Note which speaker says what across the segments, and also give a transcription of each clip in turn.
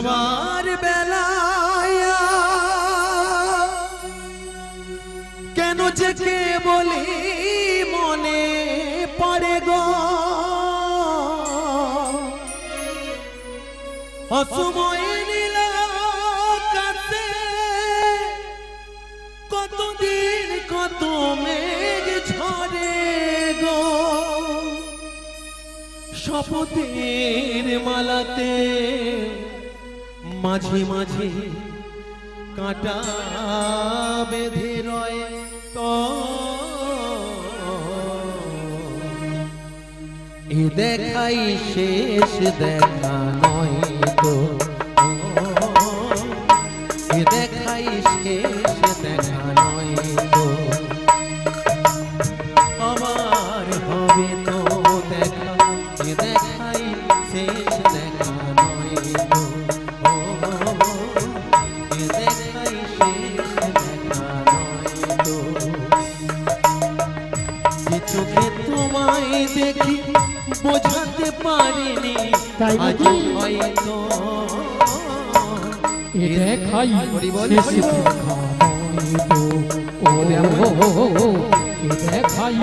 Speaker 1: যাওয়ার বেলায় কেন যে কে বলি মনে পড়ে গো অসময় নীল কাছে কতদিন কত মেঘ ঝরে গো শপথের মালাতে মাঝে মাঝে কাঁটা বেঁধে রয় তো এ দেখাই শেষ দেখা নয় তো এ দেখাই শেষ দেখা নয় তো আবার হবে তো দেখা এ দেখাই শেষ দেখা নয় তো এ দেখাই শেষ দেখা নয় তো যে চোখে তোমায় দেখি বোঝাতে পারিনি আজ হয়তো
Speaker 2: এ দেখাই শেষ দেখা নয় তো এ দেখাই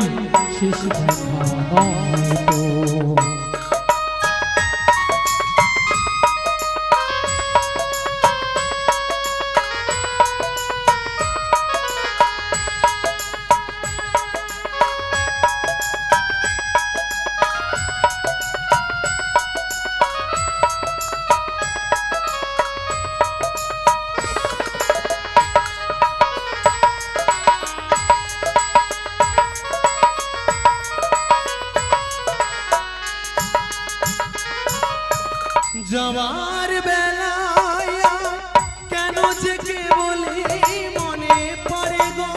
Speaker 2: শেষ দেখা নয় তো
Speaker 1: যাওয়ার বেলায় কেন যে কে বলি মনে পড়ে গো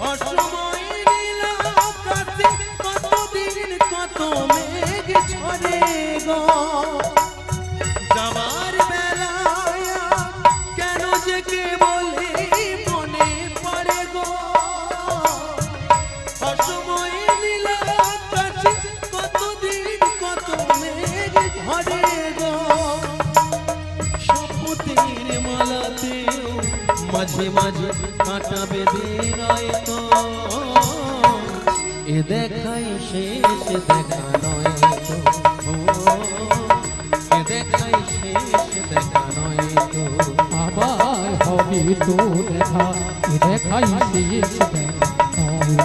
Speaker 1: অসময় নীল আকাশে কতদিন কত মেঘ ঝরে গো যাওয়ার বেলায় কেন যে কে বলি মনে পড়ে গো অসময় নীল আকাশে কতদিন কত মেঘ ঝরে গো শপথের মালাতেও মাঝে মাঝে কাঁটা বেঁধে রয় তো এ দেখাই শেষ দেখা নয় তো এ দেখাই শেষ দেখা নয় তো
Speaker 2: আবার হবে তো দেখা এ দেখাই শেষ দেখা নয়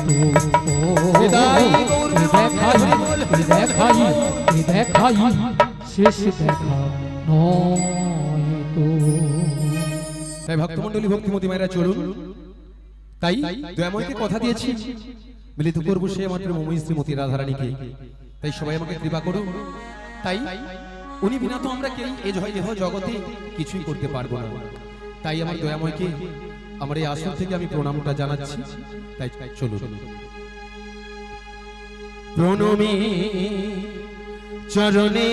Speaker 2: তো এ দেখাই শেষ দেখা নয় তো।
Speaker 1: তাই ভক্তমণ্ডলী ভক্তিমতী মায়েরা চলুন তাই দয়াময়কে কথা দিয়েছি মিলিত করবো সে মাত্র মমই শ্রীমতী রাধারানীকে তাই সবাই আমাকে কৃপা করুন তাই উনি বিনা তো আমরা কেউ এ দেহ জগতে কিছুই করতে পারবো না তাই আমার দয়াময়কে আমার এই আসন থেকে আমি প্রণামটা জানাচ্ছি তাই চলুন প্রণমী চরণে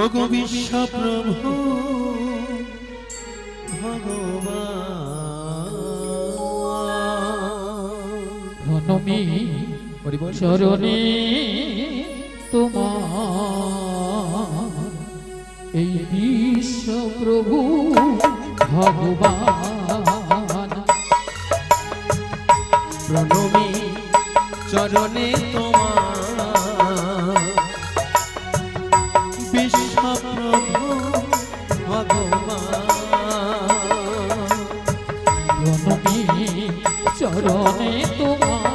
Speaker 1: ওগো বিশ্ব প্রভু ভগবান
Speaker 2: প্রণমী চরণে তোমার এই বিশ্ব প্রভু ভগবান
Speaker 1: প্রণমী চরণে তোমার বিশ্ব প্রভু ভগবান
Speaker 2: প্রণমী চরণে তোমার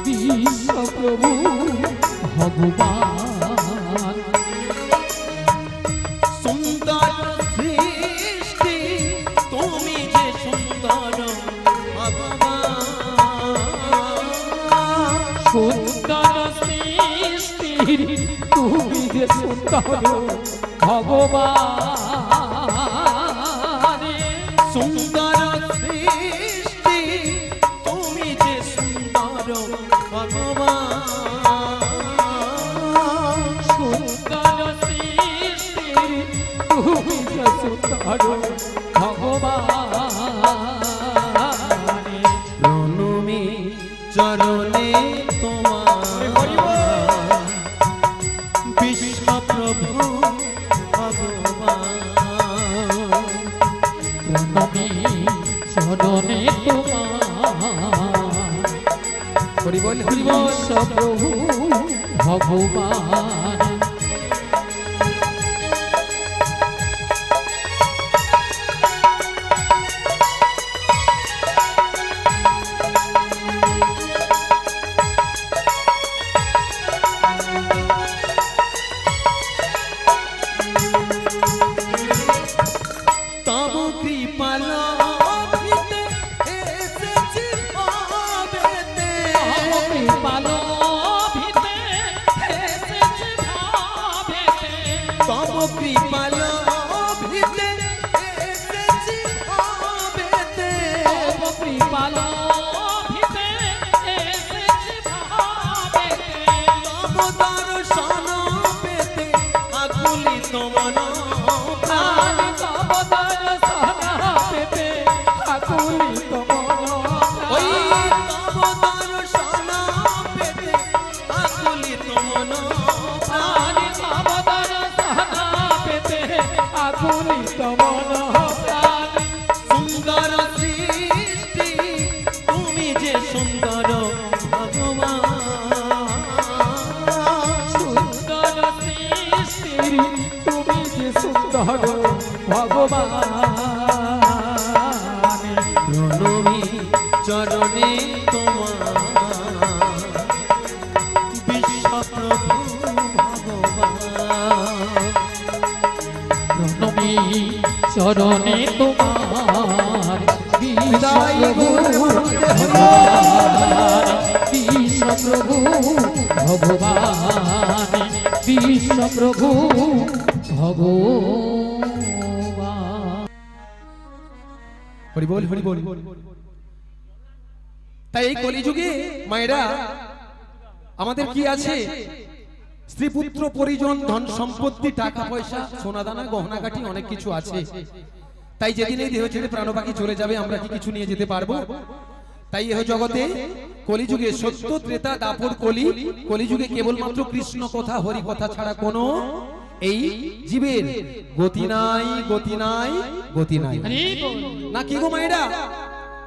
Speaker 2: বিশ্ব প্রভু ভগবান
Speaker 1: সুন্দর সৃষ্টি তুমি যে সুন্দর ভগবান
Speaker 2: সুন্দর সৃষ্টি তুমি যে সুন্দর ভগবান
Speaker 1: সুন্দর সৃষ্টি তুমি যে সুন্দর ভগবান
Speaker 2: সুন্দর সৃষ্টি তুমি যে সুন্দর ভগবান
Speaker 1: প্রণমী চরণে তোমার বিশ্ব প্রভু ভগবান
Speaker 2: প্রণমী চরণে তোমার
Speaker 1: হরি বল হরি বল
Speaker 2: প্রভু ভগবান
Speaker 1: তব কৃপালাভিতে এসেছি ভাবেতে তব কৃপালাভিতে এসেছি ভাবেতে তব দর্শন পেতে আকুলিত মন প্রাণ ওই তব দর্শন পেতে আকুলিত মন প্রাণ সুন্দর সৃষ্টি তুমি যে সুন্দর ভগবান
Speaker 2: তুমি যে সুন্দর ভগবান
Speaker 1: প্রণমী চরণে তোমার বিশ্বপ্রভু ভগবান
Speaker 2: প্রণমী চরণে তোমার বিশ্বপ্রভু ভগবান বিশ্বপ্রভু ভগবান
Speaker 1: হরি বল হরি বল তাই এই কলিযুগে মায়েরা আমাদের কি আছে স্ত্রী পুত্র পরিজন ধন সম্পত্তি টাকা পয়সা সোনাদানা গহনাগাটি অনেক কিছু আছে তাই যেদিন এই দেহ ছেড়ে প্রাণ পাখি চলে যাবে আমরা কি কিছু নিয়ে যেতে পারবো তাই এহ জগতে কলিযুগে সত্য ত্রেতা দাপর কলিযুগে কেবলমাত্র কৃষ্ণ কথা হরি কথা ছাড়া কোনো এই জীবের গতি নাই গতি নাই গতি নাই না কি গো মায়েরা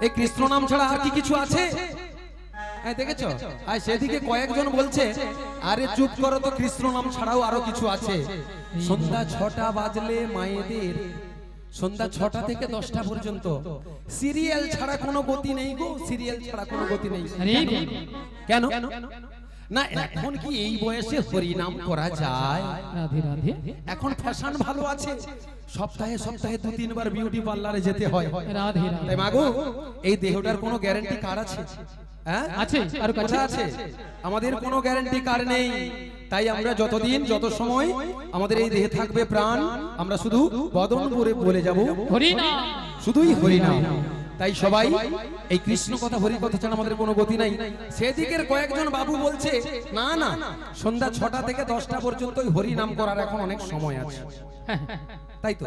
Speaker 1: এই কৃষ্ণ নাম ছাড়া আর কি কিছু আছে দেখেছো আর সেদিকে কয়েকজন বলছে আরে চুপ করো তো কৃষ্ণ নাম ছাড়াও আরো কিছু আছে সন্ধ্যা 6টা বাজলে মায়েদের সন্ধ্যা 6টা থেকে 10টা পর্যন্ত সিরিয়াল ছাড়া কোনো গতি নেই গো সিরিয়াল ছাড়া কোনো গতি নেই কেন না এখন কি এই বয়সে হরি নাম করা যায়
Speaker 2: রাধে রাধে
Speaker 1: এখন ফ্যাশন ভালো আছে সপ্তাহে সপ্তাহে 2-3 বার বিউটি পার্লারে যেতে হয়
Speaker 2: রাধে রাধে
Speaker 1: তাই মাগো এই দেহটার কোনো গ্যারান্টি কার আছে হ্যাঁ
Speaker 2: আছে আর কাছে
Speaker 1: আছে আমাদের কোনো গ্যারান্টি কার নেই তাই আমরা যতদিন যত সময় আমাদের এই দেহে থাকবে প্রাণ আমরা শুধু বদন করে বলে যাব
Speaker 2: হরি নাম
Speaker 1: শুধুই হরি নাম তাই সবাই এই কৃষ্ণ কথা হরি কথা ছাড়া আমাদের কোনো গতি নাই সেদিকের কয়েকজন বাবু বলছে না না সন্ধ্যা 6টা থেকে 10টা পর্যন্ত হরি নাম করার এখন অনেক সময় আছে তাই তো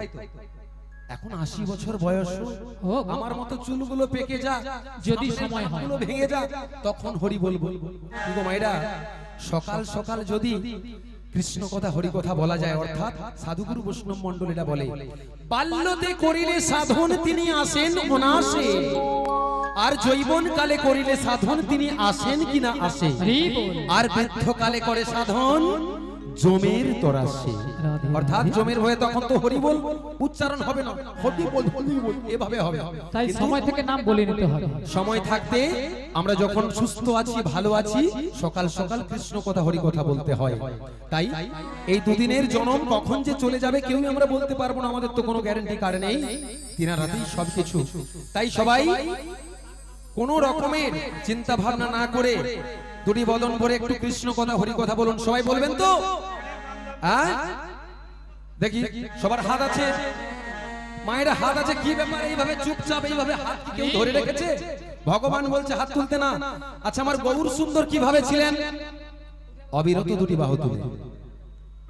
Speaker 1: এখন 80 বছর বয়স আমার মতো চুলগুলো পেকে যা
Speaker 2: যদি সময় হয়
Speaker 1: চুলগুলো ভেঙে যা তখন হরি বলবো গো মায়েরা সকাল সকাল যদি কৃষ্ণ কথা হরি কথা বলা যায় অর্থাৎ সাধুগুরু বৈষ্ণব মণ্ডলীরা বলে বাল্যতে করিলে সাধন তিনি আসেন অনাসে আর যৌবন কালে করিলে সাধন তিনি আসেন কিনা আসে আর বৃদ্ধ কালে করে সাধন জমের তরাসে অর্থাৎ জমের হয়ে তখন তো হরি বল উচ্চারণ হবে না হরি বল এভাবে হবে
Speaker 2: তাই সময় থেকে নাম বলে নিতে হবে
Speaker 1: সময় থাকতে আমরা যখন সুস্থ আছি ভালো আছি সকাল সকাল কৃষ্ণ কথা হরি কথা বলতে হয় তাই এই দুদিনের জন্ম কখন যে চলে যাবে কেউই আমরা বলতে পারবো না আমাদের তো কোনো গ্যারান্টি কার নেই দিনা রাতেই সবকিছু তাই সবাই কোনো রকমের চিন্তা ভাবনা না করে দুটি বদন ভরে একটু কৃষ্ণ কথা হরি কথা বলুন সবাই বলবেন তো হ্যাঁ দেখি সবার হাত আছে মায়েরা হাত আছে কি ব্যাপার এইভাবে চুপচাপ এইভাবে হাত কি কেউ ধরে রেখেছে ভগবান বলছে হাত তুলতে না আচ্ছা আমার গৌর সুন্দর কিভাবে ছিলেন অবিরত দুটি বাহু তুলে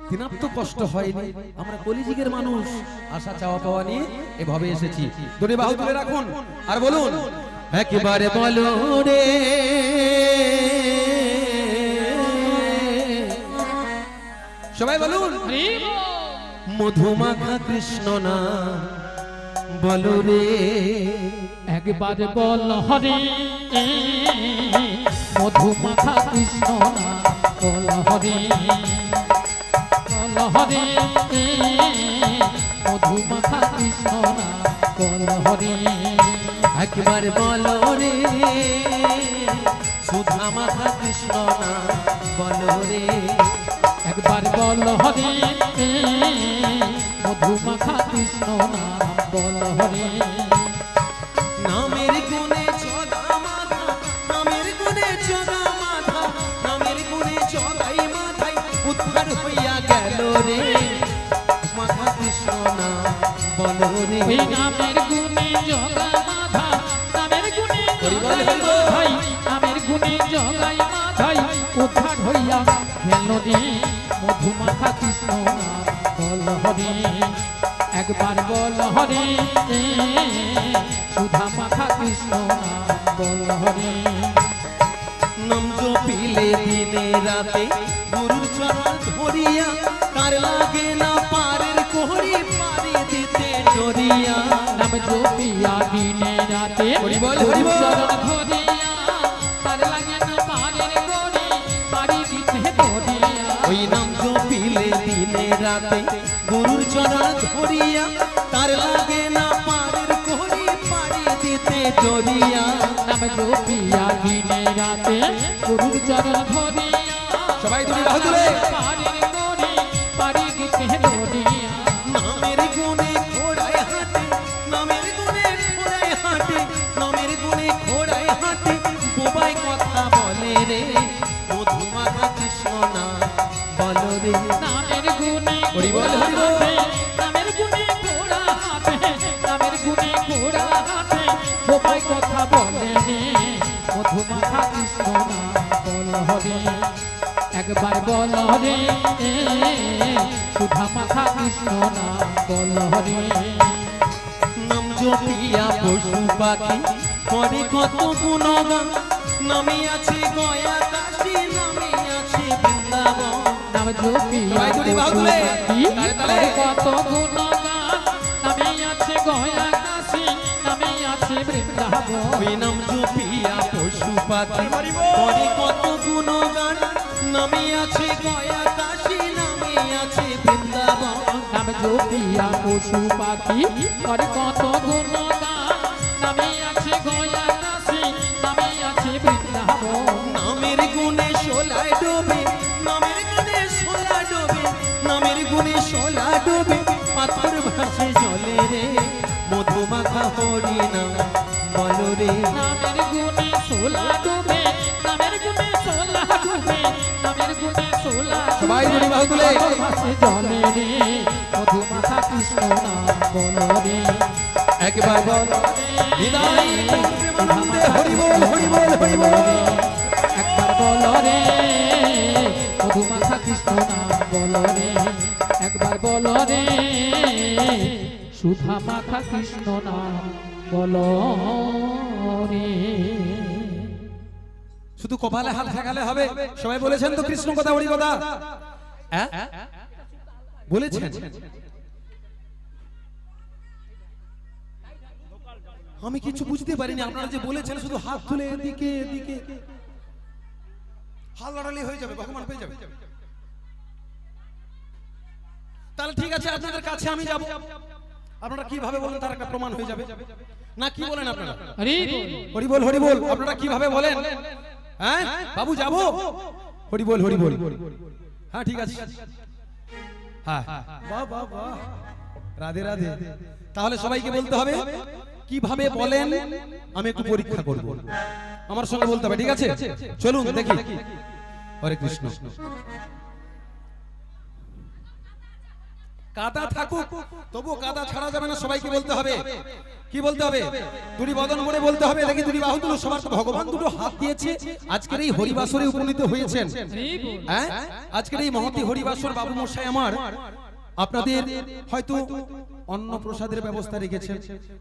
Speaker 1: তিনার তো কষ্ট হয়নি আমরা কলিযুগের মানুষ আশা চাওয়া পাওয়া নিয়ে এভাবে এসেছি দুটি বাহু তুলে রাখুন আর বলুন একবারে বলো রে সবাই বলুন মধুমাখা কৃষ্ণ না বলো রে
Speaker 2: একবার বল হরে মধুমাখা কৃষ্ণ না বল হরে বল হরে মধুমাখা কৃষ্ণ না বল হরে
Speaker 1: একবার বলো রে সুধা মাখা কৃষ্ণ না বলো রে
Speaker 2: একবার বল হরে মধুমাখা কৃষ্ণ না বল হরে
Speaker 1: নামের গুণে জগা মাথা নামের গুণে জগা মাথা নামের গুণে জগাই মাথায় উদ্ধার হইয়া গেল রে মাথা কৃষ্ণ না বলো রে
Speaker 2: ওই নামের গুণে জগা মাথা নামের গুণে জগাই মাথায় নামের গুণে জগাই মাথায় উদ্ধার হইয়া গেল রে মধুমাখা কৃষ্ণ না বল হরে একবার বল হরে সুধা মাখা কৃষ্ণ না বল হরে
Speaker 1: নাম জপিলে দিনে রাতে গুরুর চরণ ধরিয়া তার লাগে না পারের কোহরি পারে দিতে ডরিয়া
Speaker 2: নাম জপিয়া দিনে রাতে
Speaker 1: হরি বল, হরি বল।
Speaker 2: চরণ ধরিয়া তার লাগে না পারের গড়ি পারি দিতে ডরিয়া
Speaker 1: ওই নাম জপিলে দিনে রাতে গুরুর চরণ ধরিয়া তার লাগে না পারের কোহরি পারে দিতে ডরিয়া
Speaker 2: নাম জপিয়া দিনে রাতে গুরুর চরণ ধরিয়া
Speaker 1: সবাই তুমি বাহু তুলে
Speaker 2: পারের গড়ি পারি দিতে ডরিয়া
Speaker 1: নামের গুণে ঘোড়ায় হাঁটে নামের গুণে ঘোড়ায় হাঁটে নামের গুণে ঘোড়ায় হাঁটে বোবাই কথা বলে রে মধুমাখা কৃষ্ণ না বলো রে
Speaker 2: নামের গুণে
Speaker 1: হরি বল, হরি বল।
Speaker 2: নামের গুণে ঘোড়া হাঁটে নামের গুণে ঘোড়া হাঁটে সবাই কথা বলে রে মধুমাখা কৃষ্ণ না বল হরে একবার বল হরে সুধা মাখা কৃষ্ণ না বল হরে
Speaker 1: নাম জপিয়া পশু পাখি করে কত গুণগান নামে আছে গয়া কাশী নামে আছে বৃন্দাবন
Speaker 2: নাম জপিয়া
Speaker 1: সবাই দুটি বাহু তুলে, তালে তালে।
Speaker 2: কত গুণগান নামে আছে গয়া কাশী নামে আছে বৃন্দাবন
Speaker 1: ওই নাম জপিয়া পশু পাখি করে কত গুণগান নামে আছে গয়া কাশী নামে আছে বৃন্দাবন
Speaker 2: নাম জপিয়া পশু পাখি করে কত গুণগান নামে আছে গয়া কাশী নামে আছে বৃন্দাবন
Speaker 1: নামের গুণে শোলায় ডোবে নামের গুণে শোলা ডোবে নামের গুণে শোলা ডোবে পাথর ভাসে জলে রে মধুমাখা হরি না বলো রে
Speaker 2: নামের গুণে সোলা ডুবে নামের গুণে সোলা ডুবে নামের গুণে সোলা
Speaker 1: সবাই দুটি বাহু তুলে।
Speaker 2: ভাসে জলে রে মধুমাখা কৃষ্ণ না বল রে
Speaker 1: একবার বল বিদায় প্রেমানন্দে হরি বল হরি বল হরি বল
Speaker 2: একবার বল রে মধুমাখা কৃষ্ণ না বল রে একবার বল রে সুধা মাখা কৃষ্ণ না বল রে
Speaker 1: শুধু কপালে হাত ঠেকালে হবে সবাই বলেছেন তো কৃষ্ণ কথা হরি কথা হ্যাঁ বলেছেন আমি কিছু বুঝতে পারিনি আপনারা যে বলেছেন শুধু হাত তুলে এদিকে এদিকে হাল লড়ালি হয়ে যাবে ভগবান পেয়ে যাবে তাহলে ঠিক আছে আপনাদের কাছে আমি যাব আপনারা কিভাবে বলেন তার একটা প্রমাণ হয়ে যাবে না কি বলেন আপনারা হরি বল হরি বল আপনারা কিভাবে বলেন হ্যাঁ বাবু যাবো হরি বল হরি বল হ্যাঁ ঠিক আছে হ্যাঁ বাহ বাহ বাহ রাধে রাধে তাহলে সবাইকে বলতে হবে কিভাবে বলেন আমি একটু পরীক্ষা করব আমার সঙ্গে বলতে হবে ঠিক আছে চলুন দেখি হরে কৃষ্ণ কাদা থাকুক তবু কাদা ছাড়া যাবে না সবাইকে বলতে হবে কি বলতে হবে দুটি বদন করে বলতে হবে দেখি দুটি বাহু তুলো সবার ভগবান দুটো হাত দিয়েছে আজকের এই হরিবাসরে উপনীত হয়েছেন হ্যাঁ আজকের এই মহতি হরিবাসর বাবু মশাই আমার আপনাদের হয়তো অন্ন প্রসাদের ব্যবস্থা রেখেছেন,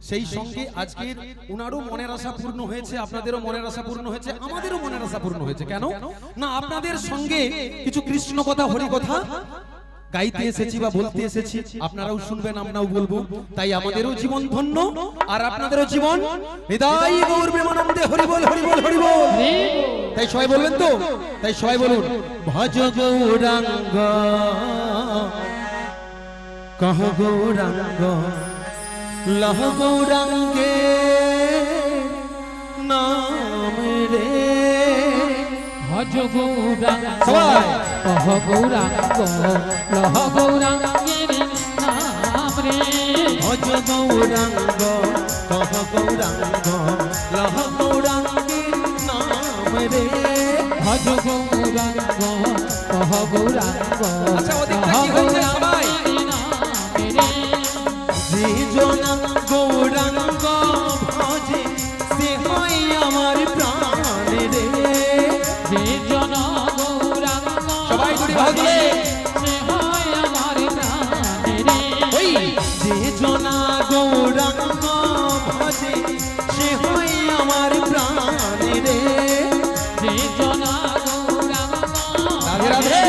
Speaker 1: সেই সঙ্গে আজকের উনারও মনের আশা পূর্ণ হয়েছে, আপনাদেরও মনের আশা পূর্ণ হয়েছে, আমাদেরও মনের আশা পূর্ণ হয়েছে। কেন না আপনাদের সঙ্গে কিছু কৃষ্ণ কথা হরি কথা গাইতে এসেছি বা বলতে এসেছি, আপনারাও শুনবেন আমরাও বলবো, তাই আমাদেরও জীবন ধন্য আর আপনাদেরও জীবন হৃদয় গৌর প্রেমানন্দে হরি বল হরি বল হরি বল। তাই সবাই বলবেন তো, তাই সবাই বলুন ভজ গৌরাঙ্গ কহ গৌরাঙ্গ লহ গৌরাঙ্গে নাম রে।
Speaker 2: ভজ গৌরাঙ্গ
Speaker 1: সবাই
Speaker 2: কহ গৌরাঙ্গ লহ গৌরাঙ্গের নাম রে।
Speaker 1: ভজ গৌরাঙ্গ কহ গৌরাঙ্গ লহ গৌরাঙ্গের নাম রে।
Speaker 2: ভজ গৌরাঙ্গ কহ গৌরাঙ্গ
Speaker 1: আচ্ছা, ওদিকটা
Speaker 2: লহ
Speaker 1: কি হয়েছে সবাই?
Speaker 2: গৌরাঙ্গের নাম রে।
Speaker 1: যে জনা গৌরাঙ্গ ভজে সে হয় আমার প্রাণ রে।
Speaker 2: যে জন গৌরাঙ্গ
Speaker 1: সবাই দুটি বাহু তুলে।
Speaker 2: সে হয় আমার প্রাণ রে।
Speaker 1: ওই যে জনা গৌরাঙ্গ ভজে সে হয় আমার প্রাণ রে।
Speaker 2: যে জন গৌরাঙ্গ
Speaker 1: রাধে রাধে।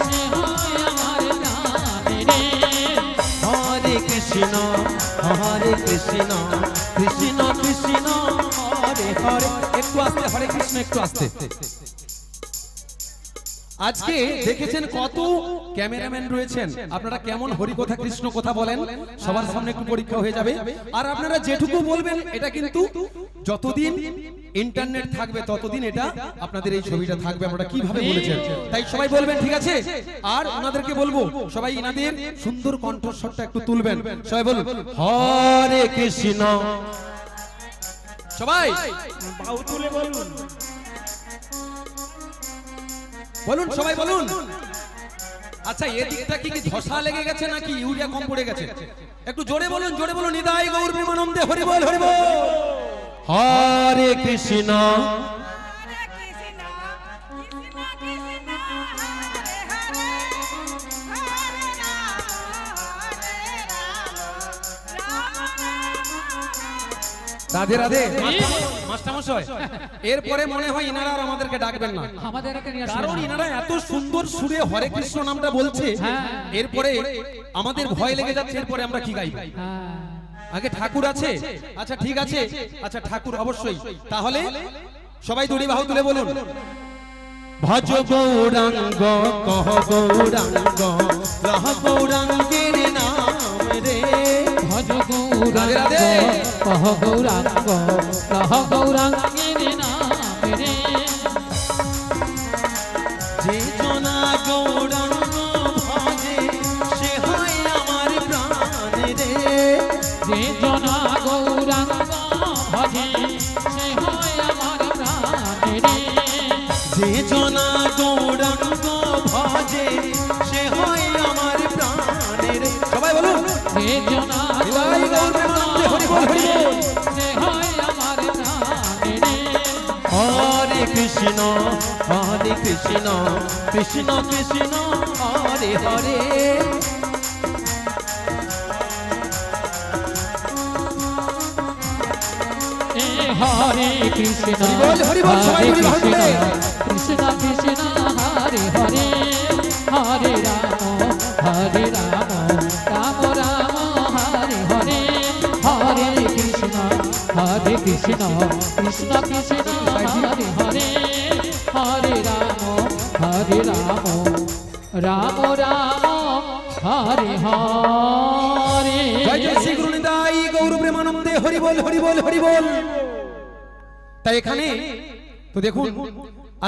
Speaker 2: সে হয় আমার প্রাণ রে।
Speaker 1: হরে কৃষ্ণ কৃষ্ণ কৃষ্ণ হরে হরে। একটু আস্তে, হরে কৃষ্ণ একটু আস্তে। আজকে দেখেছেন কত ক্যামেরাম্যান রয়েছেন, আপনারা কেমন হরি কথা কৃষ্ণ কথা বলেন, সবার সামনে একটু পরীক্ষা হয়ে যাবে। আর আপনারা যেটুকু বলবেন এটা কিন্তু যতদিন ইন্টারনেট থাকবে ততদিন এটা আপনাদের এই ছবিটা থাকবে আপনারা কিভাবে বলেছেন। তাই সবাই বলবেন, ঠিক আছে? আর ওনাদেরকে বলবো সবাই এনাদের সুন্দর কণ্ঠস্বরটা একটু তুলবেন। সবাই বলুন হরে কৃষ্ণ। সবাই
Speaker 3: বাহু তুলে বলুন।
Speaker 1: বলুন, সবাই বলুন। আচ্ছা, এদিকটা কি ধসা লেগে গেছে নাকি ইউরিয়া কম পড়ে গেছে? একটু জোরে বলুন, জোরে বলুন। নিতাই গৌর প্রেমানন্দে হরি বল হরি বল। হরে কৃষ্ণ রাধে রাধে। মাস্টারমশাই, এরপরে মনে হয় ইনারা আর আমাদেরকে ডাকবেন না,
Speaker 2: আমাদেরকে নিয়ে আসবেন
Speaker 1: কারণ
Speaker 2: না।
Speaker 1: ইনারা এত সুন্দর সুরে হরে কৃষ্ণ নামটা বলছে,
Speaker 2: হ্যাঁ।
Speaker 1: এরপরে আমাদের ভয় লেগে যাচ্ছে এরপরে আমরা কি গাইব।
Speaker 2: হ্যাঁ।
Speaker 1: আগে ঠাকুর আছে, আচ্ছা ঠিক আছে, আচ্ছা ঠাকুর অবশ্যই। তাহলে সবাই দুটি বাহু তুলে বলুন ভজ গৌরাঙ্গ কহ গৌরাঙ্গ লহ গৌরাঙ্গের নাম রে।
Speaker 2: ভজ
Speaker 1: রাধে রাধে।
Speaker 2: গৌরাঙ্গ কহ গৌরাঙ্গ লহ গৌরাঙ্গের নাম রে।
Speaker 1: যে জনা গৌরাঙ্গ ভজে সে হয় আমার প্রাণ রে।
Speaker 2: যে জন গৌরাঙ্গ ভজে সে হয় আমার প্রাণ রে।
Speaker 1: যে জনা গৌরাঙ্গ ভজে সে হয় আমার প্রাণ রে। সবাই বলুন
Speaker 2: যে জন
Speaker 1: নিতাই গৌর প্রেমানন্দে হরি বল হরি বল।
Speaker 2: সে হয় আমার প্রাণ রে।
Speaker 1: হরে কৃষ্ণ কৃষ্ণ কৃষ্ণ হরে হরে।
Speaker 2: হরে কৃষ্ণ
Speaker 1: হরি বল, সবাই
Speaker 2: হরে
Speaker 1: বলি ভালো
Speaker 2: কৃষ্ণ
Speaker 1: করে।
Speaker 2: কৃষ্ণ কৃষ্ণ হরে হরে। হরে রাম রাম রাম হরে হরে। হরে কৃষ্ণ কৃষ্ণ কৃষ্ণ হরে হরে। হরে রাম রাম রাম হরে হরে।
Speaker 1: জয় জয় শ্রী গুরু নিতাই গৌর প্রেমানন্দে হরি বল হরি বল হরি বল। তাই এখানে তো দেখুন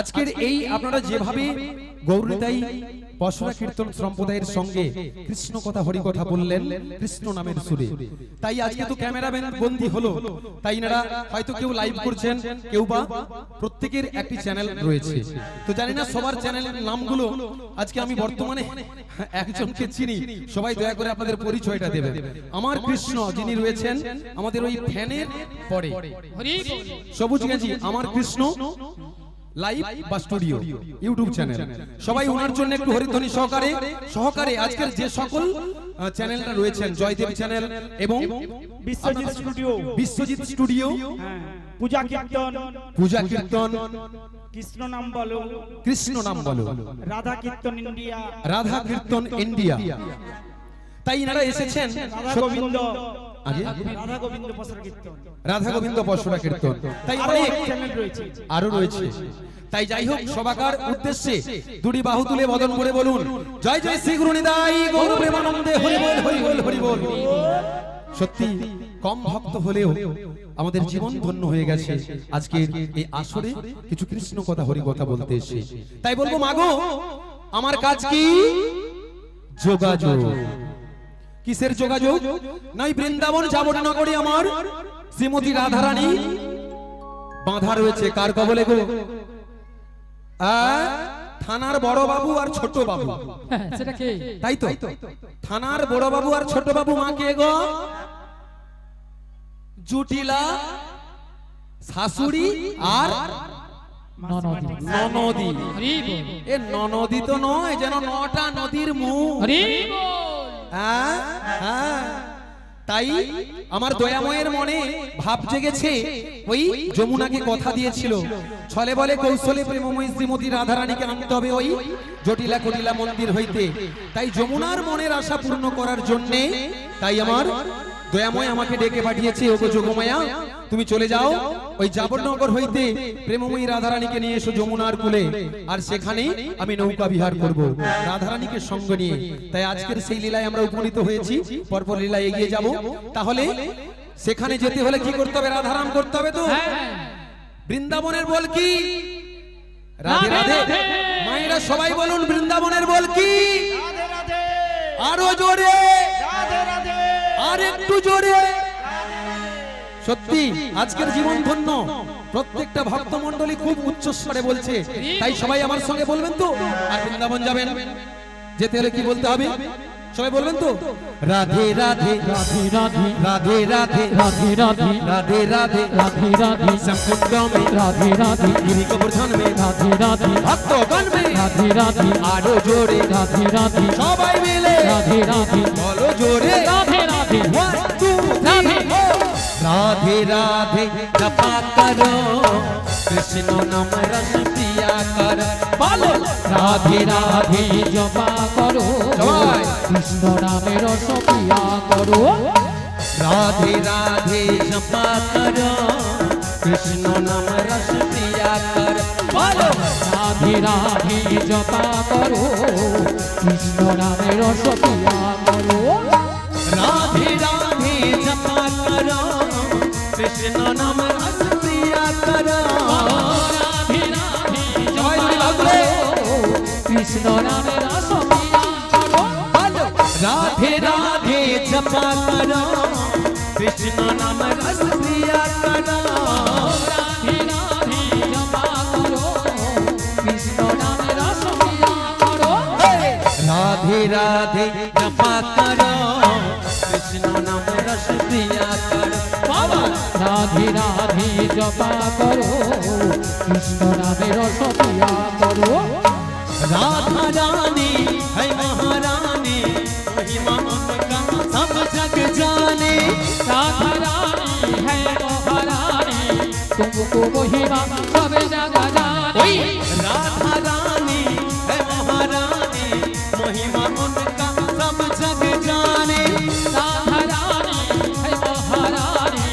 Speaker 1: আজকের এই আপনারা যেভাবে গৌরনিতাই বসরা কীর্তন সম্প্রদায়ের সঙ্গে কৃষ্ণ কথা হরি কথা বললেন কৃষ্ণ নামের সুরে, তাই আজকে তো ক্যামেরা বন্দী হলো, তাই এনারা হয়তো কেউ লাইভ করছেন, কেউ বা প্রত্যেকের একটি চ্যানেল রয়েছে, তো জানি না সবার চ্যানেলের নামগুলো আজকে আমি বর্তমানে একজনকে চিনি, সবাই দয়া করে আপনাদের পরিচয়টা দেবেন। আমার কৃষ্ণ যিনি রয়েছেন আমাদের ওই ফ্যানের পরে
Speaker 2: হরি
Speaker 1: সবুজ গেঞ্জি, আমার কৃষ্ণ লাইভ বা স্টুডিও ইউটিউব চ্যানেল সবাই ওনার জন্য একটু হরিধ্বনি সহকারে আজকের যে সকল চ্যানেলটা রয়েছেন জয়দেব চ্যানেল এবং বিশ্বজিৎ স্টুডিও
Speaker 3: পূজা কীর্তন কৃষ্ণ নাম বলো রাধা কীর্তন ইন্ডিয়া
Speaker 1: তাই এনারা এসেছেন রাধা গোবিন্দ পশরা কীর্তন তাই অনেক আরো রয়েছে তাই যাই হোক সবাকার উদ্দেশ্যে দুটি বাহু তুলে বদন করে বলুন জয় জয় শ্রী গুরু নিতাই গৌর প্রেমানন্দে হরি বল হরি বল হরি বল। সত্যি কম ভক্ত হলেও আমাদের জীবন ধন্য হয়ে গেছে আজকে এই আসরে কিছু কৃষ্ণ কথা হরি কথা বলতে এসে তাই বলবো মাগো আমার কাজ কি যোগাযোগ কিসের যোগাযোগ নাই বৃন্দাবন যাব না করে আমার শ্রীমতী রাধারানী বাঁধা রয়েছে কার কবলে গো থানার বড় বাবু আর ছোট বাবু
Speaker 2: সেটা কে
Speaker 1: তাই তো থানার বড় বাবু আর ছোট বাবু মা কে গো জুটিলা শাশুড়ি আর ননদী এ ননদী তো নয় যেন নটা নদীর মুখ তাই আমার দয়াময়ের মনে ভাব জেগেছে ওই যমুনাকে কথা দিয়েছিল ছলে বলে কৌশলে প্রেমময়ী শ্রীমতী রাধারানীকে আনতে হবে ওই জটিলা কটিলা মন্দির হইতে তাই যমুনার মনের আশা পূর্ণ করার জন্য তাই আমার দয়াময় আমাকে ডেকে পাঠিয়েছে ওগো যোগমায়া তুমি চলে যাও ওই জাবরনগর হইতে প্রেমময়ী রাধারানীকে নিয়ে এসো যমুনার কূলে আর সেখানে আমি নৌকা বিহার করব রাধারানীকে সঙ্গ নিয়ে তাই আজকের সেই লীলায় আমরা উপনীত হয়েছি পরপর লীলায় এগিয়ে যাব তাহলে সেখানে যেতে হলে কি করতে হবে রাধারাম করতে হবে তো বৃন্দাবনের বল কি রাধে রাধে মায়েরা সবাই বলুন বৃন্দাবনের বল কি আরো জোরে আর একটু জোরে সত্যি আজকের জীবন ধন্য প্রত্যেকটা ভক্ত মণ্ডলী খুব উচ্চস্বরে বলছে তাই সবাই আমার সঙ্গে বলবেন তো আর বৃন্দাবন যাবেন যেতে হলে কি বলতে হবে সবাই বলবেন তো রাধে রাধে রাধে রাধে রাধে রাধে রাধে রাধে রাধে রাধে রাধে সম্পূর্ণ মে রাধে রাধে গিরি গোবর্ধন মে রাধে রাধে ভক্তগণ মে রাধে রাধে আরো জোরে রাধে রাধে সবাই মিলে রাধে রাধে বলো জোরে রাধে রাধে 1 2 3 राधे राधे जपा करो कृष्ण नाम रस पिया कर बोलो राधे राधे जपा करो कृष्ण नाम रस पिया करो राधे राधे जपा करो कृष्ण नाम रस पिया कर बोलो राधे राधे जपा करो कृष्ण नाम रस पिया करो राधे राधे जपा करो कृष्ण नाम रस पिया करो राधे राधे जय भगवान कृष्ण नाम रस पिया करो बोलो राधे राधे जपा करो कृष्ण नाम रस पिया करो राधे राधे जपा करो कृष्ण नाम रस पिया करो राधे राधे जपा करो कृष्ण नाम रस पिया करो राधे राधे जपा करो कृष्ण नाम रस पिया करो राधा रानी है महारानी महिमा उनका सब जग जाने राधा रानी है महारानी तुमको महिमा सब जग जाने राधा रानी है महारानी महिमा उनका सब जग जाने राधा रानी है महारानी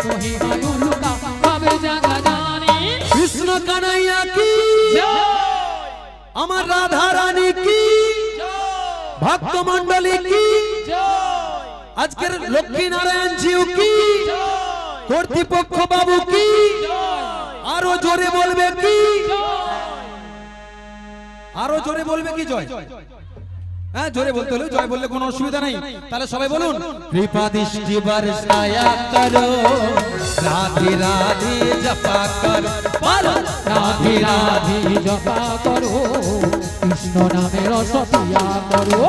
Speaker 1: महिमा उनका सब जग जाने कृष्ण कन्हैया की আমার রাধা রানী কি ভক্ত মণ্ডলী কি আজকের লক্ষ্মী নারায়ণ জিউ কি কর্তৃপক্ষ বাবু কি আরো জোরে বলবে কি আরো জোরে বলবে কি জয় হ্যাঁ জোরে বলতে হলো জয় বললে কোনো অসুবিধা নাই তাহলে সবাই বলুন কৃপা দৃষ্টি বর্ষায়া করো রাধে রাধে জপা কর বলো রাধে রাধে জপা করো কৃষ্ণ নামে রস পিয়া করো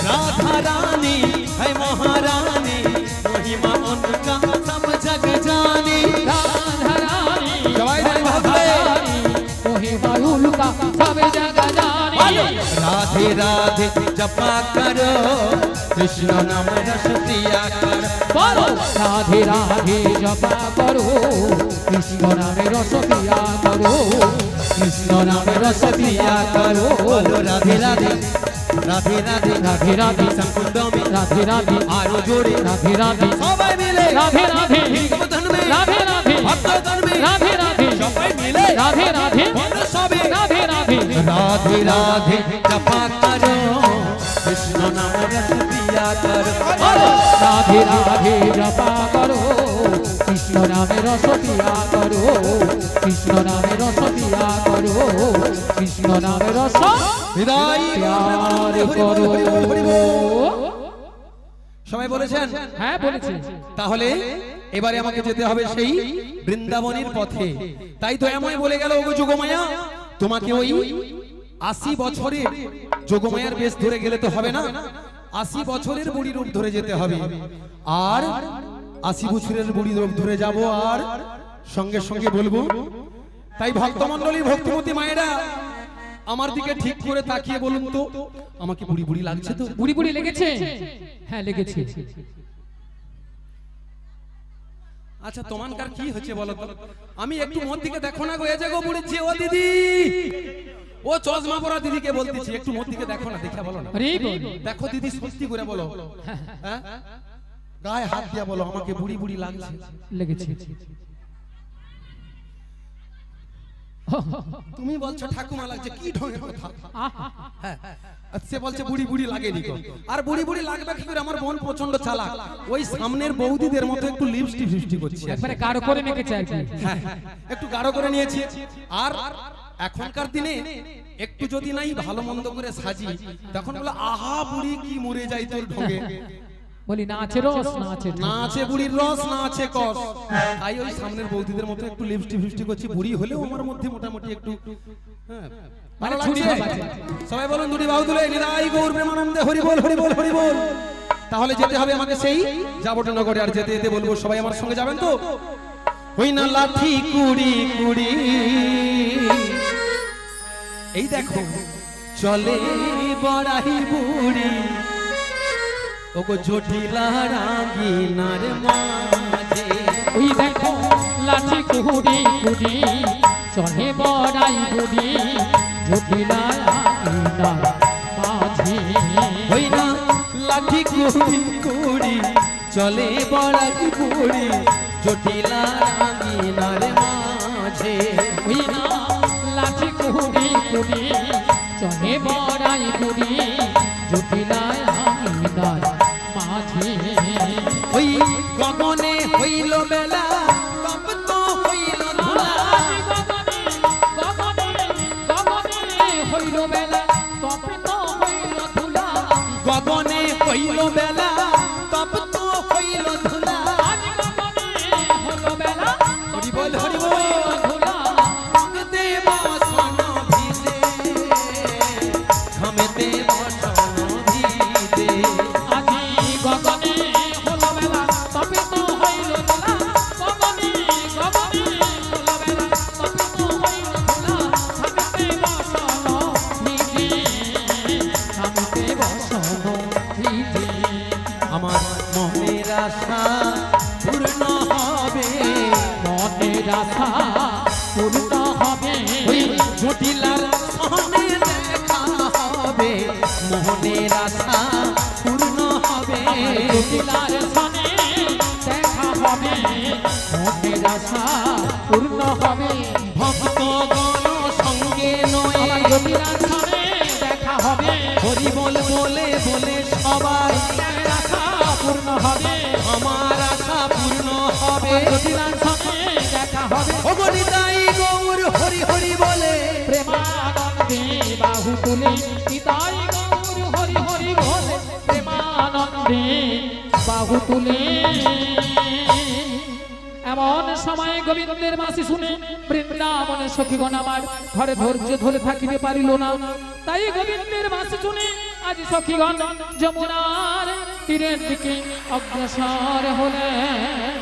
Speaker 1: রাধা রানী है महारानी महिमा उनका सब जग जाने राधा रानी जवाई रानी
Speaker 2: का सब जगह जाने
Speaker 1: राधे राधे जपा करो कृष्ण नाम रस पिया करो
Speaker 2: बोलो राधे राधे जपा करो कृष्ण नाम रस पिया करो कृष्ण नाम रस पिया करो
Speaker 1: बोलो राधे राधे राधे राधे
Speaker 2: राधे राधे
Speaker 1: संकुंड में
Speaker 2: राधे राधे
Speaker 1: आरो जोड़े
Speaker 2: राधे राधे
Speaker 1: सबाई मिले
Speaker 2: राधे राधे
Speaker 1: धन में
Speaker 2: राधे राधे
Speaker 1: भक्तगण में
Speaker 2: राधे राधे
Speaker 1: सबाई मिले
Speaker 2: राधे राधे
Speaker 1: बोलो सबे
Speaker 2: राधे राधे
Speaker 1: राधे राधे जपा करो कृष्ण नाम रस पिया करो
Speaker 2: राधे राधे जपा करो कृष्ण नाम रस पिया करो कृष्ण नाम रस पिया करो कृष्ण नाम रस
Speaker 1: বিদায়
Speaker 2: प्यार करो
Speaker 1: সবাই বলেছেন
Speaker 2: হ্যাঁ বলেছি
Speaker 1: তাহলে এবারে আমাকে যেতে হবে সেই বৃন্দাবনের পথে তাই দয়াময় বলে গেল ওগো যোগমায়া তোমাকে ওই 80 বছরের যোগমায়ার বেশ ধরে গেলে তো হবে না 80 বছরের বুড়ি রূপ ধরে যেতে হবে আর 80 বছরের বুড়ি রূপ ধরে যাব আর সঙ্গে সঙ্গে বলবো তাই ভক্তমণ্ডলী ভক্তিমতী মায়েরা আমার দিকে ঠিক করে তাকিয়ে বলুন তো আমাকে বুড়ি বুড়ি লাগছে তো
Speaker 2: বুড়ি বুড়ি লেগেছে হ্যাঁ লেগেছে
Speaker 1: আচ্ছা তোমানকার কি হচ্ছে বলো তো আমি একটু মোর দিকে দেখো না গো এ যে গো বুড়িছে ও দিদি ও চশমা পরা দিদিকে বলতেছি একটু মোর দিকে দেখো না দেখে বলো না
Speaker 2: আরে বল
Speaker 1: দেখো দিদি সত্যি করে বলো হ্যাঁ গায়ে হাত দিয়ে বলো আমাকে বুড়ি বুড়ি লাগছে
Speaker 2: লেগেছে
Speaker 1: তুমি বলছো ঠাকুমা লাগছে কি ঢঙের কথা হ্যাঁ সে বলছে বুড়ি বুড়ি লাগেনি গো আর বুড়ি বুড়ি লাগবে কি করে আমার বোন প্রচন্ড চালাক ওই সামনের বৌদিদের মতো একটু লিপস্টিক ফিপস্টিক করছে
Speaker 2: একবারে কারো করে মেখেছে আর কি
Speaker 1: হ্যাঁ একটু গাঢ় করে নিয়েছি আর এখনকার দিনে একটু যদি নাই ভালো মন্দ করে সাজি তখন বলে আহা বুড়ি কি মরে যাই তোর ঢঙে
Speaker 2: বলি না আছে রস না আছে
Speaker 1: না আছে বুড়ির রস না আছে কস তাই ওই সামনের বৌদিদের মতো একটু লিপস্টিক ফিপস্টিক করছি বুড়ি হলেও আমার মধ্যে মোটামুটি একটু হ্যাঁ ভালো লাগছে সবাই বলুন দুটি বাহু তুলে নিরাই গৌর প্রেমানন্দে হরি বল হরি বল হরি বল তাহলে যেতে হবে আমাকে সেই যাবটনগরে আর যেতে যেতে বলবো সবাই আমার সঙ্গে যাবেন তো ওই না লাঠি কুড়ি কুড়ি এই দেখো চলে বড়াই বুড়ি ওগো জটিলা রাগিনার মাঝে
Speaker 2: ওই দেখো লাঠি কুড়ি কুড়ি চলে বড়াই বুড়ি জটিলা রাগিনার মাঝে
Speaker 1: ওই না লাঠি কুড়ি কুড়ি চলে বড়াই বুড়ি জটিলা রাগিনার মাঝে
Speaker 2: ওই না লাঠি কুড়ি কুড়ি চলে বড়াই বুড়ি জটিলা রাগিনার মাঝে
Speaker 1: ওই গগনে হইল বেলা তব তো হইল ধুলা গগনে হইল বেলা তব তো হইল ধুলা হরি বল হরি বল ঘামেতে বসন ভিজে ঘামেতে বসন ভিজে আমার মনের আশা পূর্ণ হবে
Speaker 2: মনের আশা পূর্ণ হবে
Speaker 1: ওই জটিলার সনে দেখা হবে মোহনের আশা পূর্ণ হবে
Speaker 2: জটিলার সনে দেখা হবে মনের আশা পূর্ণ হবে
Speaker 1: ভক্তগণ সঙ্গে নয়
Speaker 2: আমার জটিলার সনে দেখা হবে
Speaker 1: হরি বল বলে বলে সবাই
Speaker 2: আশা পূর্ণ হবে
Speaker 1: আমার আশা পূর্ণ হবে
Speaker 2: জটিলার সনে দেখা হবে
Speaker 1: অগণিতাই গৌর হরি হরি বলে
Speaker 2: প্রেমানন্দে বাহু তুলে নিতাই গৌর হরি হরি বলে প্রেমানন্দে বাহু তুলে এমন সময় গোবিন্দের বাঁশি শুনে বৃন্দাবনের সখীগণ আমার ঘরে ধৈর্য ধরে থাকিতে পারিল না তাই গোবিন্দের বাঁশি শুনে আজ সখীগণ যমুনার তীরের দিকে অগ্রসর হলেন